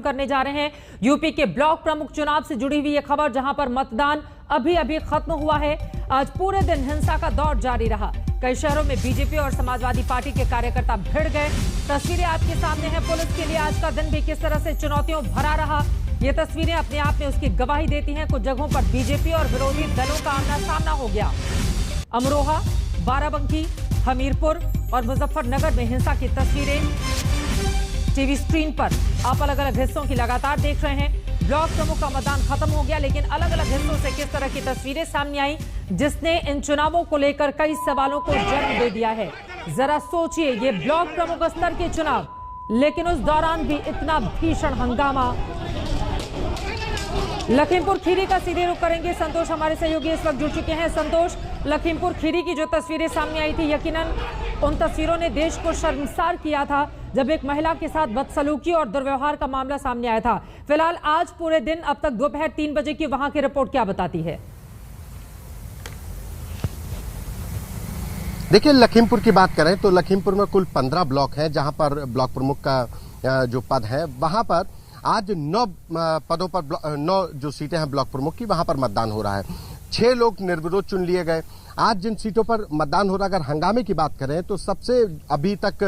करने जा रहे हैं। यूपी के ब्लॉक प्रमुख चुनाव से जुड़ी हुई यह खबर, जहां पर मतदान अभी अभी खत्म हुआ है। आज पूरे दिन हिंसा का दौर जारी रहा। कई शहरों में बीजेपी और समाजवादी पार्टी के कार्यकर्ता भिड़ गए। तस्वीरें आपके सामने हैं। पुलिस के लिए आज का दिन भी किस तरह से चुनौतियों भरा रहा, ये तस्वीरें अपने आप में उसकी गवाही देती हैं। कुछ जगहों पर बीजेपी और विरोधी दलों का आमना सामना हो गया। अमरोहा, बाराबंकी, हमीरपुर और मुजफ्फरनगर में हिंसा की तस्वीरें टीवी स्क्रीन पर आप अलग अलग हिस्सों की लगातार देख रहे हैं। ब्लॉक प्रमुख का मतदान खत्म हो गया, लेकिन अलग अलग हिस्सों से किस तरह की तस्वीरें सामने आई, जिसने इन चुनावों को लेकर कई सवालों को जन्म दे दिया है। जरा सोचिए, ये ब्लॉक प्रमुख स्तर के चुनाव, लेकिन उस दौरान भी इतना भीषण हंगामा। लखीमपुर खीरी का सीधे रुख करेंगे। संतोष हमारे सहयोगी इस वक्त जुड़ चुके हैं। संतोष, लखीमपुर खीरी की जो तस्वीरें सामने आई थी, यकीनन उन तस्वीरों ने देश को शर्मसार किया था, जब एक महिला के साथ बदसलूकी और दुर्व्यवहार का मामला सामने आया था। फिलहाल आज पूरे दिन, अब तक दोपहर 3 बजे की वहां की रिपोर्ट क्या बताती है? देखिए, लखीमपुर की बात करें तो लखीमपुर में कुल 15 ब्लॉक हैं, जहां पर ब्लॉक प्रमुख का जो पद है, वहां पर आज 9 पदों पर 9 जो सीटें हैं ब्लॉक प्रमुख की, वहां पर मतदान हो रहा है। 6 लोग निर्विरोध चुन लिए गए। आज जिन सीटों पर मतदान हो रहा है, अगर हंगामे की बात करें तो सबसे अभी तक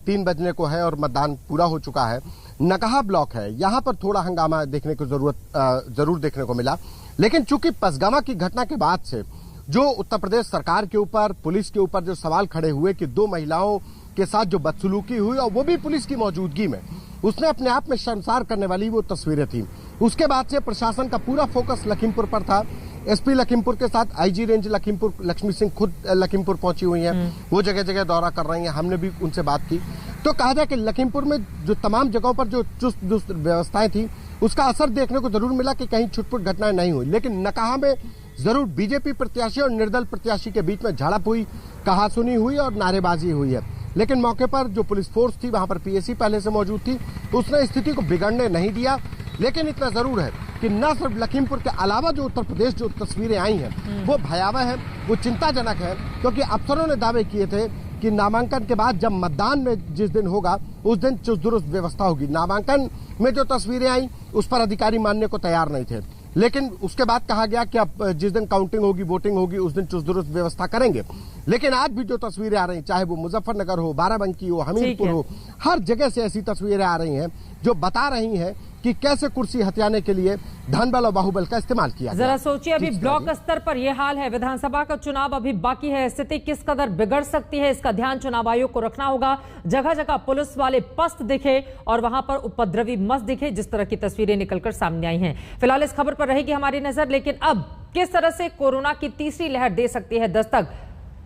3 बजने को है और मतदान पूरा हो चुका है। नकहा ब्लॉक है, यहां पर थोड़ा हंगामा देखने को जरूर देखने को मिला, लेकिन चूंकि पसगामा की घटना के बाद से जो उत्तर प्रदेश सरकार के ऊपर, पुलिस के ऊपर जो सवाल खड़े हुए कि 2 महिलाओं के साथ जो बदसलूकी हुई और वो भी पुलिस की मौजूदगी में, उसने अपने आप में शर्मसार करने वाली वो तस्वीरें थी। उसके बाद से प्रशासन का पूरा फोकस लखीमपुर पर था। एसपी लखीमपुर के साथ आईजी रेंज लखीमपुर लक्ष्मी सिंह खुद लखीमपुर पहुंची हुई हैं। वो जगह जगह दौरा कर रही हैं। हमने भी उनसे बात की तो कहा जाए कि लखीमपुर में जो तमाम जगहों पर जो चुस्त दुरुस्त व्यवस्थाएं थी, उसका असर देखने को जरूर मिला कि कहीं छुटपुट घटनाएं नहीं हुई। लेकिन नकहा में जरूर बीजेपी प्रत्याशी और निर्दल प्रत्याशी के बीच में झड़प हुई, कहासुनी हुई और नारेबाजी हुई है। लेकिन मौके पर जो पुलिस फोर्स थी, वहां पर पीएसी पहले से मौजूद थी, उसने स्थिति को बिगड़ने नहीं दिया। लेकिन इतना जरूर है कि न सिर्फ लखीमपुर के अलावा जो उत्तर प्रदेश जो तस्वीरें आई हैं, वो भयावह है, वो चिंताजनक है, क्योंकि अफसरों ने दावे किए थे कि नामांकन के बाद जब मतदान में जिस दिन होगा, उस दिन चुस्त दुरुस्त व्यवस्था होगी। नामांकन में जो तस्वीरें आई, उस पर अधिकारी मानने को तैयार नहीं थे, लेकिन उसके बाद कहा गया कि अब जिस दिन काउंटिंग होगी, वोटिंग होगी, उस दिन चुस्त दुरुस्त व्यवस्था करेंगे। लेकिन आज भी जो तस्वीरें आ रही, चाहे वो मुजफ्फरनगर हो, बाराबंकी हो, हमीरपुर हो, हर जगह से ऐसी तस्वीरें आ रही हैं जो बता रही हैं कि कैसे कुर्सी हथियाने के लिए धनबल और बाहुबल का इस्तेमाल किया। जरा सोचिए, अभी ब्लॉक स्तर पर यह हाल है, विधानसभा का चुनाव अभी बाकी है। स्थिति किस कदर बिगड़ सकती है, इसका ध्यान चुनाव आयोग को रखना होगा। जगह जगह पुलिस वाले पस्त दिखे और वहां पर उपद्रवी मस्त दिखे, जिस तरह की तस्वीरें निकलकर सामने आई हैं। फिलहाल इस खबर पर रहेगी हमारी नजर, लेकिन अब किस तरह से कोरोना की तीसरी लहर दे सकती है दस्तक,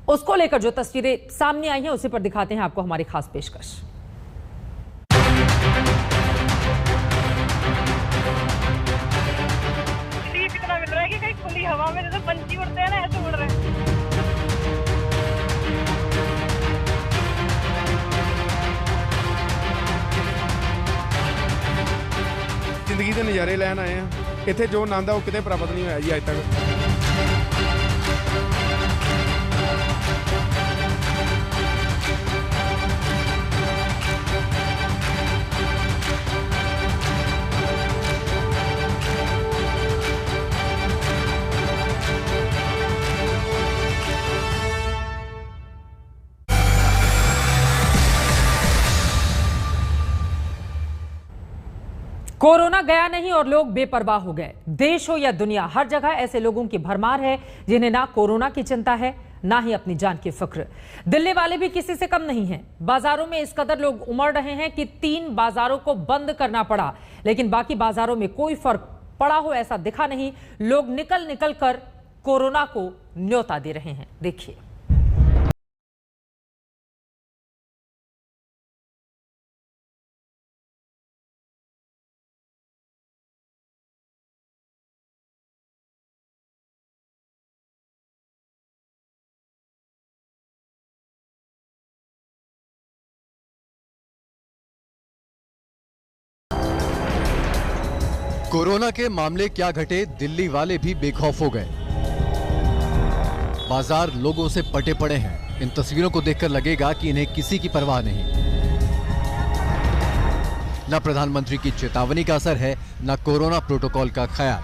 उसको लेकर जो तस्वीरें सामने आई हैं, उसी पर दिखाते हैं आपको हमारी खास पेशकश। खुली हवा में जैसे पंछी उड़ते हैं ना, ऐसे उड़ रहे हैं। जिंदगी के नज़ारे लैन आए हैं। इत्थे जो आनंद है वो किते प्राप्त नहीं होया जी अज तक। कोरोना गया नहीं और लोग बेपरवाह हो गए। देश हो या दुनिया, हर जगह ऐसे लोगों की भरमार है जिन्हें ना कोरोना की चिंता है, ना ही अपनी जान की फिक्र। दिल्ली वाले भी किसी से कम नहीं हैं। बाजारों में इस कदर लोग उमड़ रहे हैं कि 3 बाजारों को बंद करना पड़ा, लेकिन बाकी बाजारों में कोई फर्क पड़ा हो ऐसा दिखा नहीं। लोग निकल निकल कर कोरोना को न्योता दे रहे हैं। देखिए, कोरोना के मामले क्या घटे, दिल्ली वाले भी बेखौफ हो गए। बाजार लोगों से पटे पड़े हैं। इन तस्वीरों को देखकर लगेगा कि इन्हें किसी की परवाह नहीं। न प्रधानमंत्री की चेतावनी का असर है, न कोरोना प्रोटोकॉल का ख्याल।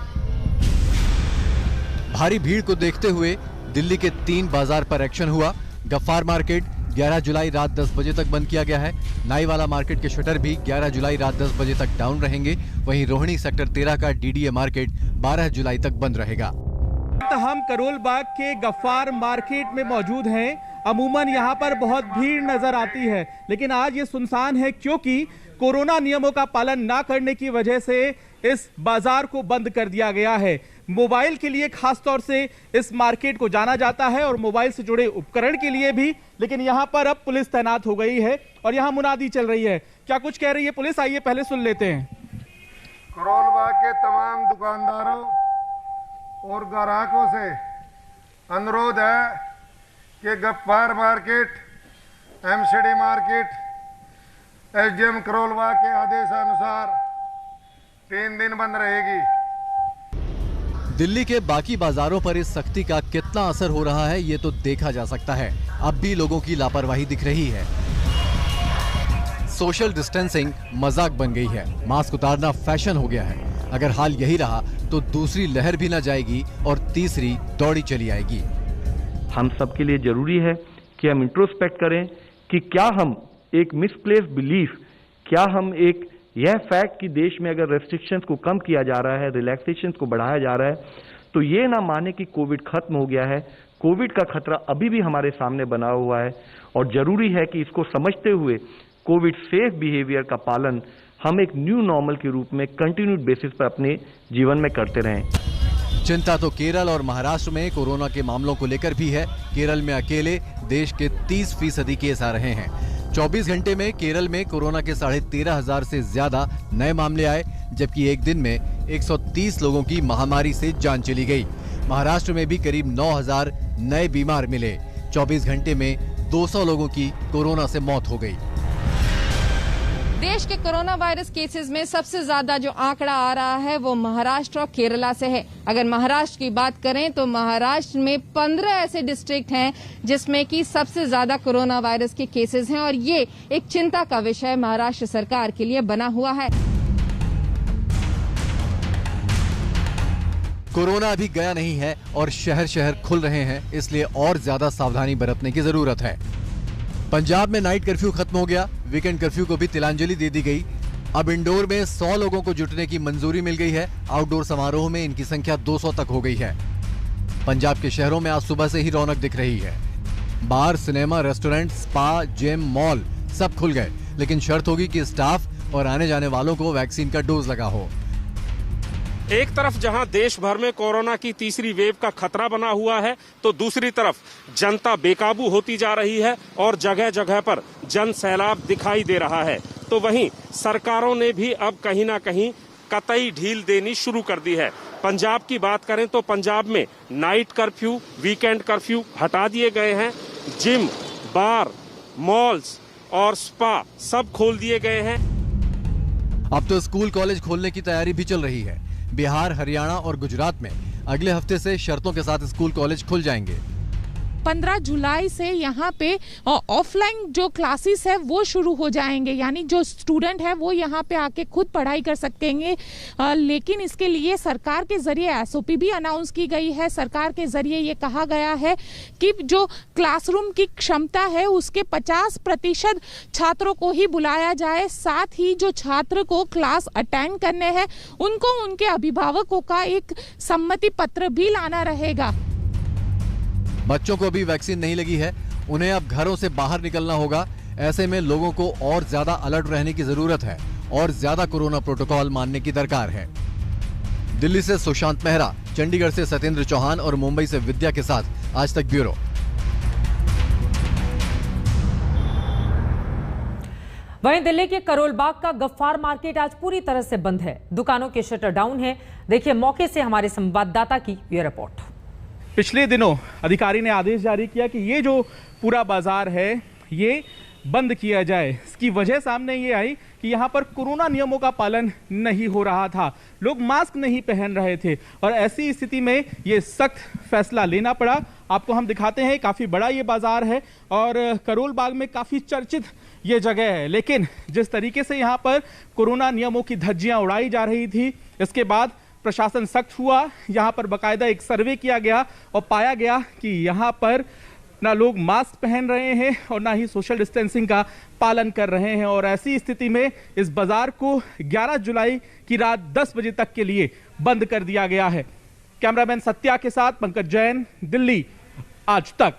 भारी भीड़ को देखते हुए दिल्ली के 3 बाजार पर एक्शन हुआ। गफ्फार मार्केट 11 जुलाई रात 10 बजे तक बंद किया गया है। नाईवाला मार्केट के शटर भी 11 जुलाई रात 10 बजे तक डाउन रहेंगे। वहीं रोहिणी सेक्टर 13 का डीडीए मार्केट 12 जुलाई तक बंद रहेगा। हम करोल बाग के गफ्फार मार्केट में मौजूद हैं। अमूमन यहाँ पर बहुत भीड़ नजर आती है, लेकिन आज ये सुनसान है क्योंकि कोरोना नियमों का पालन ना करने की वजह से इस बाजार को बंद कर दिया गया है। मोबाइल के लिए खास तौर से इस मार्केट को जाना जाता है और मोबाइल से जुड़े उपकरण के लिए भी, लेकिन यहाँ पर अब पुलिस तैनात हो गई है और यहाँ मुनादी चल रही है। क्या कुछ कह रही है पुलिस, आइए पहले सुन लेते हैं। करोल बाग के तमाम दुकानदारों और ग्राहकों से अनुरोध है कि Gaffar market, MCD market SDM Karol Bagh के आदेशानुसार 3 दिन बंद रहेगी। दिल्ली के बाकी बाजारों पर इस सख्ती का कितना असर हो रहा है, ये तो देखा जा सकता है। अब भी लोगों की लापरवाही दिख रही है। सोशल डिस्टेंसिंग मजाक बन गई है, मास्क उतारना फैशन हो गया है। अगर हाल यही रहा तो दूसरी लहर भी न जाएगी और तीसरी दौड़ी चली आएगी। हम सबके लिए जरूरी है कि हम इंट्रोस्पेक्ट करें कि क्या हम एक मिसप्लेस्ड बिलीफ, क्या हम एक यह फैक्ट कि देश में अगर रेस्ट्रिक्शंस को कम किया जा रहा है, रिलैक्सेशंस को बढ़ाया जा रहा है, तो ये ना माने कि कोविड खत्म हो गया है। कोविड का खतरा अभी भी हमारे सामने बना हुआ है और जरूरी है कि इसको समझते हुए कोविड सेफ बिहेवियर का पालन हम एक न्यू नॉर्मल के रूप में कंटिन्यूड बेसिस पर अपने जीवन में करते रहें। चिंता तो केरल और महाराष्ट्र में कोरोना के मामलों को लेकर भी है। केरल में अकेले देश के 30% केस आ रहे हैं। 24 घंटे में केरल में कोरोना के 13,500 से ज्यादा नए मामले आए, जबकि एक दिन में 130 लोगों की महामारी से जान चली गई। महाराष्ट्र में भी करीब 9,000 नए बीमार मिले। 24 घंटे में 200 लोगों की कोरोना से मौत हो गई। देश के कोरोना वायरस केसेस में सबसे ज्यादा जो आंकड़ा आ रहा है वो महाराष्ट्र और केरला से है। अगर महाराष्ट्र की बात करें तो महाराष्ट्र में 15 ऐसे डिस्ट्रिक्ट हैं जिसमें कि सबसे ज्यादा कोरोना वायरस के केसेस हैं और ये एक चिंता का विषय महाराष्ट्र सरकार के लिए बना हुआ है। कोरोना अभी गया नहीं है और शहर शहर खुल रहे हैं, इसलिए और ज्यादा सावधानी बरतने की जरूरत है। पंजाब में नाइट कर्फ्यू खत्म हो गया, वीकेंड कर्फ्यू को भी तिलांजलि दे दी गई। अब इंडोर में 100 लोगों को जुटने की मंजूरी मिल गई है। आउटडोर समारोह में इनकी संख्या 200 तक हो गई है। पंजाब के शहरों में आज सुबह से ही रौनक दिख रही है। Bar, cinema, restaurant, spa, gym, mall सब खुल गए, लेकिन शर्त होगी कि स्टाफ और आने जाने वालों को वैक्सीन का डोज लगा हो। एक तरफ जहां देश भर में कोरोना की तीसरी वेव का खतरा बना हुआ है, तो दूसरी तरफ जनता बेकाबू होती जा रही है और जगह जगह पर जन सैलाब दिखाई दे रहा है। तो वहीं सरकारों ने भी अब कहीं ना कहीं कतई ढील देनी शुरू कर दी है। पंजाब की बात करें तो पंजाब में नाइट कर्फ्यू, वीकेंड कर्फ्यू हटा दिए गए हैं। जिम, बार, मॉल्स और स्पा सब खोल दिए गए हैं। अब तो स्कूल कॉलेज खोलने की तैयारी भी चल रही है। बिहार, हरियाणा और गुजरात में अगले हफ्ते से शर्तों के साथ स्कूल कॉलेज खुल जाएंगे। 15 जुलाई से यहाँ पे ऑफलाइन जो क्लासेस है वो शुरू हो जाएंगे, यानी जो स्टूडेंट है वो यहाँ पे आके खुद पढ़ाई कर सकेंगे। लेकिन इसके लिए सरकार के जरिए एसओपी भी अनाउंस की गई है। सरकार के जरिए ये कहा गया है कि जो क्लासरूम की क्षमता है उसके 50% छात्रों को ही बुलाया जाए। साथ ही जो छात्र को क्लास अटेंड करने हैं उनको उनके अभिभावकों का एक सम्मति पत्र भी लाना रहेगा। बच्चों को अभी वैक्सीन नहीं लगी है, उन्हें अब घरों से बाहर निकलना होगा। ऐसे में लोगों को और ज्यादा अलर्ट रहने की जरूरत है और ज्यादा कोरोना प्रोटोकॉल मानने की दरकार है। दिल्ली से सुशांत मेहरा, चंडीगढ़ से सत्येंद्र चौहान और मुंबई से विद्या के साथ आज तक ब्यूरो। वहीं दिल्ली के करोल बाग का गफ्फार मार्केट आज पूरी तरह से बंद है। दुकानों के शटर डाउन है। देखिए मौके से हमारे संवाददाता की यह रिपोर्ट। पिछले दिनों अधिकारी ने आदेश जारी किया कि ये जो पूरा बाजार है ये बंद किया जाए। इसकी वजह सामने ये आई कि यहाँ पर कोरोना नियमों का पालन नहीं हो रहा था, लोग मास्क नहीं पहन रहे थे और ऐसी स्थिति में ये सख्त फैसला लेना पड़ा। आपको हम दिखाते हैं, काफ़ी बड़ा ये बाजार है और करोल बाग में काफ़ी चर्चित ये जगह है। लेकिन जिस तरीके से यहाँ पर कोरोना नियमों की धज्जियां उड़ाई जा रही थी, इसके बाद प्रशासन सख्त हुआ। यहाँ पर बाकायदा एक सर्वे किया गया और पाया गया कि यहाँ पर ना लोग मास्क पहन रहे हैं और ना ही सोशल डिस्टेंसिंग का पालन कर रहे हैं। और ऐसी स्थिति में इस बाजार को 11 जुलाई की रात 10 बजे तक के लिए बंद कर दिया गया है। कैमरामैन सत्या के साथ पंकज जैन, दिल्ली, आज तक।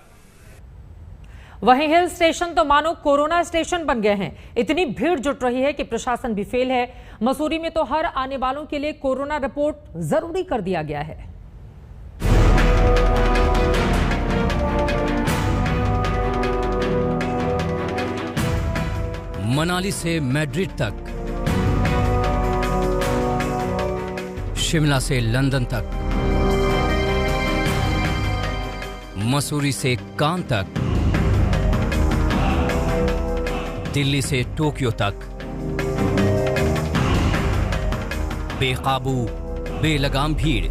वहीं हिल स्टेशन तो मानो कोरोना स्टेशन बन गए हैं। इतनी भीड़ जुट रही है कि प्रशासन भी फेल है। मसूरी में तो हर आने वालों के लिए कोरोना रिपोर्ट जरूरी कर दिया गया है। मनाली से मैड्रिड तक, शिमला से लंदन तक, मसूरी से कान तक, दिल्ली से टोक्यो तक, बेकाबू बेलगाम भीड़।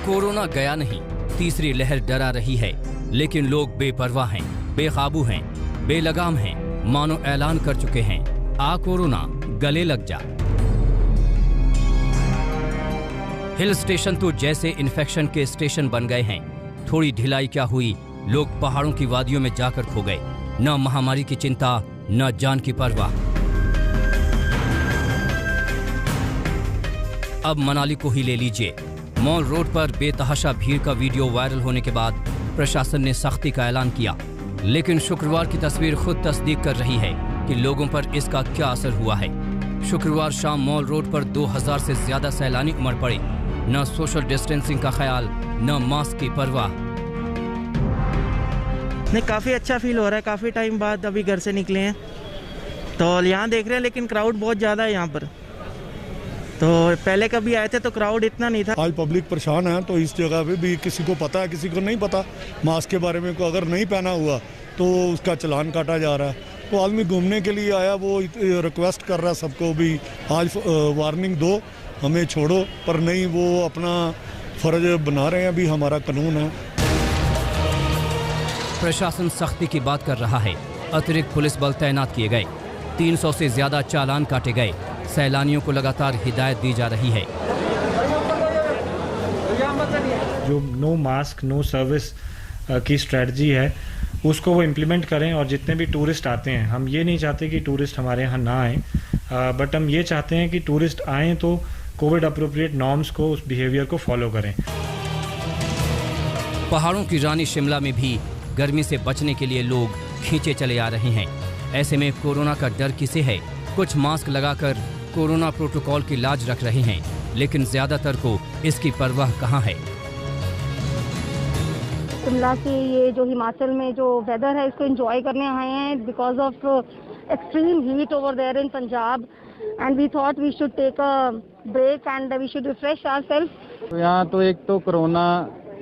कोरोना गया नहीं, तीसरी लहर डरा रही है, लेकिन लोग बेपरवाह हैं, बेकाबू हैं, बेलगाम हैं, मानो ऐलान कर चुके हैं, आ कोरोना गले लग जा। हिल स्टेशन तो जैसे इन्फेक्शन के स्टेशन बन गए हैं। थोड़ी ढिलाई क्या हुई, लोग पहाड़ों की वादियों में जाकर खो गए। न महामारी की चिंता, न जान की परवाह। अब मनाली को ही ले लीजिए। मॉल रोड पर बेतहाशा भीड़ का वीडियो वायरल होने के बाद प्रशासन ने सख्ती का ऐलान किया, लेकिन शुक्रवार की तस्वीर खुद तस्दीक कर रही है कि लोगों पर इसका क्या असर हुआ है। शुक्रवार शाम मॉल रोड पर 2000 से ज्यादा सैलानी उमड़ पड़े। न सोशल डिस्टेंसिंग का ख्याल, न मास्क की परवाह। नहीं, काफ़ी अच्छा फील हो रहा है। काफ़ी टाइम बाद अभी घर से निकले हैं तो यहाँ देख रहे हैं, लेकिन क्राउड बहुत ज़्यादा है यहाँ पर। तो पहले कभी आए थे तो क्राउड इतना नहीं था। आज पब्लिक परेशान है, तो इस जगह पे भी किसी को पता है, किसी को नहीं पता मास्क के बारे में। को अगर नहीं पहना हुआ तो उसका चालान काटा जा रहा है। तो आदमी घूमने के लिए आया, वो रिक्वेस्ट कर रहा है सबको भी आज वार्निंग दो, हमें छोड़ो, पर नहीं, वो अपना फर्ज बना रहे हैं। अभी हमारा कानून है। प्रशासन सख्ती की बात कर रहा है। अतिरिक्त पुलिस बल तैनात किए गए, 300 से ज्यादा चालान काटे गए। सैलानियों को लगातार हिदायत दी जा रही है। जो नो मास्क नो सर्विस की स्ट्रेटजी है उसको वो इम्प्लीमेंट करें। और जितने भी टूरिस्ट आते हैं, हम ये नहीं चाहते कि टूरिस्ट हमारे यहाँ ना आए, बट हम ये चाहते हैं कि टूरिस्ट आएँ तो कोविड अप्रोप्रिएट नॉर्म्स को, उस बिहेवियर को फॉलो करें। पहाड़ों की रानी शिमला में भी गर्मी से बचने के लिए लोग खींचे चले आ रहे हैं। ऐसे में कोरोना का डर किसे है? कुछ मास्क लगाकर कोरोना प्रोटोकॉल की लाज रख रहे हैं, लेकिन ज्यादातर को इसकी परवाह कहाँ है। शिमला से ये जो हिमाचल में जो वेदर है, इसको एंजॉय करने आए हैं because of extreme heat over there in Punjab, and we thought we should take a break and we should refresh ourself. तो यहाँ तो एक तो कोरोना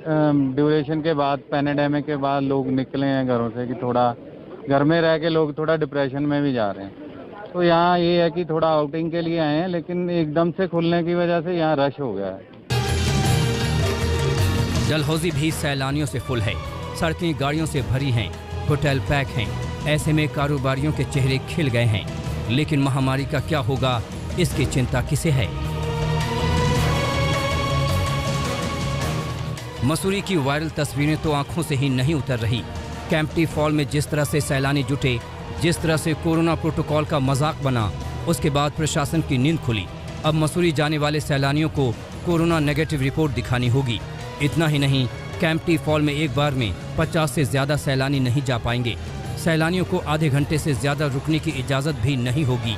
ड्यूरेशन के बाद, पैंडेमिक के बाद लोग निकले हैं घरों से कि थोड़ा घर में रह के लोग थोड़ा डिप्रेशन में भी जा रहे हैं। तो यहाँ ये है कि थोड़ा आउटिंग के लिए आए हैं, लेकिन एकदम से खुलने की वजह से यहाँ रश हो गया है। डलहौजी भी सैलानियों से फुल है। सड़कें गाड़ियों से भरी हैं, होटल पैक हैं। ऐसे में कारोबारियों के चेहरे खिल गए हैं, लेकिन महामारी का क्या होगा, इसकी चिंता किसे है। मसूरी की वायरल तस्वीरें तो आंखों से ही नहीं उतर रही। कैंपटी फॉल में जिस तरह से सैलानी जुटे, जिस तरह से कोरोना प्रोटोकॉल का मजाक बना, उसके बाद प्रशासन की नींद खुली। अब मसूरी जाने वाले सैलानियों को कोरोना नेगेटिव रिपोर्ट दिखानी होगी। इतना ही नहीं, कैंपटी फॉल में एक बार में 50 से ज्यादा सैलानी नहीं जा पाएंगे। सैलानियों को आधे घंटे से ज्यादा रुकने की इजाजत भी नहीं होगी।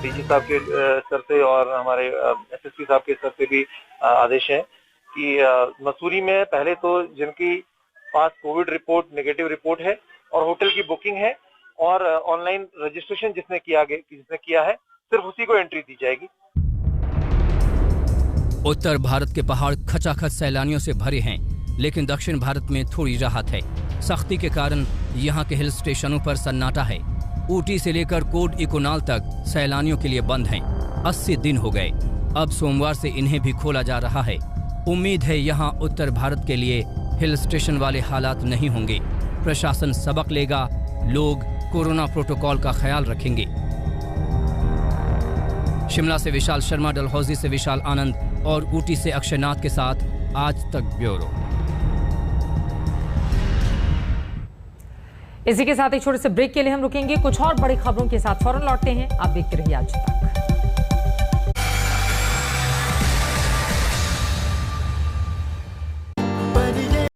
डीजी साहब के स्तर से और हमारे एसएसपी साहब के स्तर से भी आदेश है कि मसूरी में पहले तो जिनकी पास कोविड रिपोर्ट नेगेटिव रिपोर्ट है और होटल की बुकिंग है और ऑनलाइन रजिस्ट्रेशन जिसने किया है, सिर्फ उसी को एंट्री दी जाएगी। उत्तर भारत के पहाड़ खचाखच सैलानियों से भरे हैं, लेकिन दक्षिण भारत में थोड़ी राहत है। सख्ती के कारण यहाँ के हिल स्टेशनों पर सन्नाटा है। ऊटी से लेकर कोट इकोनाल तक सैलानियों के लिए बंद हैं। 80 दिन हो गए। अब सोमवार से इन्हें भी खोला जा रहा है। उम्मीद है यहाँ उत्तर भारत के लिए हिल स्टेशन वाले हालात नहीं होंगे। प्रशासन सबक लेगा, लोग कोरोना प्रोटोकॉल का ख्याल रखेंगे। शिमला से विशाल शर्मा, डलहौजी से विशाल आनंद और ऊटी से अक्षय नाथ के साथ आज तक ब्यूरो। इसी के साथ एक छोटे से ब्रेक के लिए हम रुकेंगे। कुछ और बड़ी खबरों के साथ फौरन लौटते हैं। आप देखते रहिए आज तक।